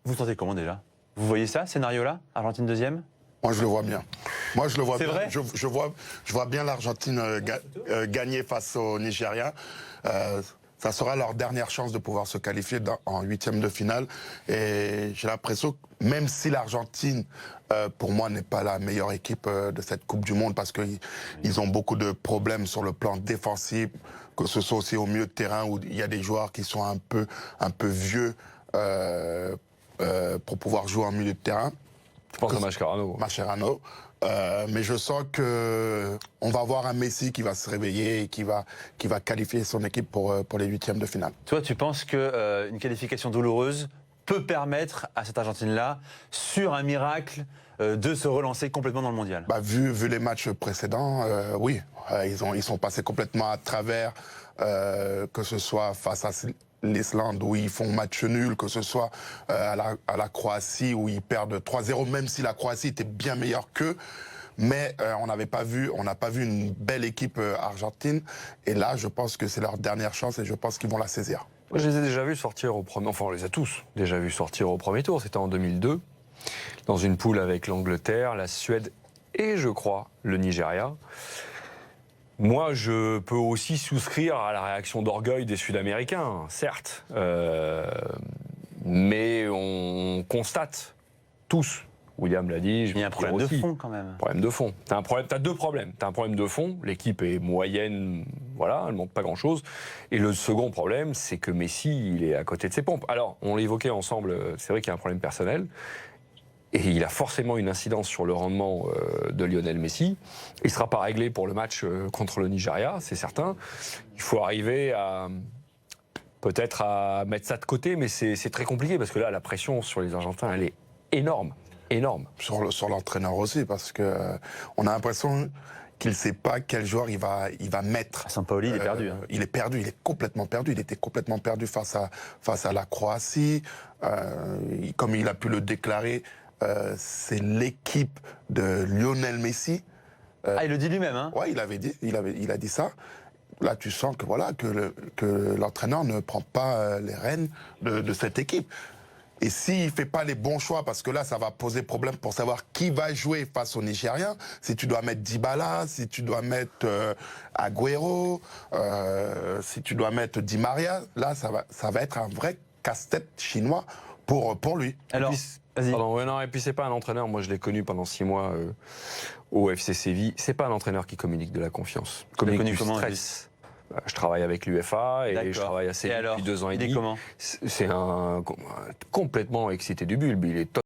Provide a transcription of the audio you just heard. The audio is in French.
Vous sentez comment déjà? Vous voyez ça, scénario-là? Argentine deuxième? Moi, je le vois bien. Moi, je le vois C'est bien. vrai Je vois bien l'Argentine gagner face au Nigeria. Ça sera leur dernière chance de pouvoir se qualifier en huitième de finale. Et j'ai l'impression que même si l'Argentine, pour moi, n'est pas la meilleure équipe de cette Coupe du Monde, parce qu'ils ont beaucoup de problèmes sur le plan défensif, que ce soit aussi au milieu de terrain où il y a des joueurs qui sont un peu vieux pour pouvoir jouer en milieu de terrain. Je pense à Mascherano. Mascherano. Mais je sens que on va voir un Messi qui va se réveiller et qui va qualifier son équipe pour les huitièmes de finale. Toi, tu penses que une qualification douloureuse peut permettre à cette Argentine-là, sur un miracle, de se relancer complètement dans le mondial? Bah, vu les matchs précédents, oui. Ils sont passés complètement à travers, que ce soit face à l'Islande où ils font match nul, que ce soit à la Croatie où ils perdent 3-0, même si la Croatie était bien meilleure qu'eux. Mais on n'a pas vu une belle équipe argentine. Et là, je pense que c'est leur dernière chance et je pense qu'ils vont la saisir. Moi, je les ai déjà vus sortir au premier... Enfin, on les a tous déjà vus sortir au premier tour. C'était en 2002, dans une poule avec l'Angleterre, la Suède et, je crois, le Nigeria. Moi, je peux aussi souscrire à la réaction d'orgueil des Sud-Américains, certes. Mais on constate tous, William l'a dit, Il y a un problème de fond quand même. Problème de fond. T'as deux problèmes. T'as un problème de fond, l'équipe est moyenne, voilà, elle montre pas grand-chose. Et le second problème, c'est que Messi, il est à côté de ses pompes. Alors, on l'évoquait ensemble, c'est vrai qu'il y a un problème personnel. Et il a forcément une incidence sur le rendement de Lionel Messi. Il ne sera pas réglé pour le match contre le Nigeria, c'est certain. Il faut arriver à peut-être à mettre ça de côté, mais c'est très compliqué parce que là, la pression sur les Argentins, elle est énorme, énorme. Sur l'entraîneur aussi, parce que on a l'impression qu'il ne sait pas quel joueur il va mettre. Sampaoli, il est perdu. Hein. Il est perdu, il est complètement perdu. Il était complètement perdu face à la Croatie. Comme il a pu le déclarer, c'est l'équipe de Lionel Messi. Il le dit lui-même, hein? Ouais, il a dit ça. Là, tu sens que voilà que l'entraîneur ne prend pas les rênes de cette équipe. Et s'il ne fait pas les bons choix, parce que là, ça va poser problème pour savoir qui va jouer face aux Nigériens, si tu dois mettre Dybala, si tu dois mettre Agüero, si tu dois mettre Di Maria, là, ça va être un vrai casse-tête chinois pour lui. Alors, Pardon, ouais, non, et puis c'est pas un entraîneur, moi je l'ai connu pendant 6 mois au FC Séville, c'est pas un entraîneur qui communique de la confiance. Il communique du stress. Je travaille avec l'UEFA et je travaille à Séville depuis 2 ans et demi. Comment? C'est un complètement excité du bulbe, il est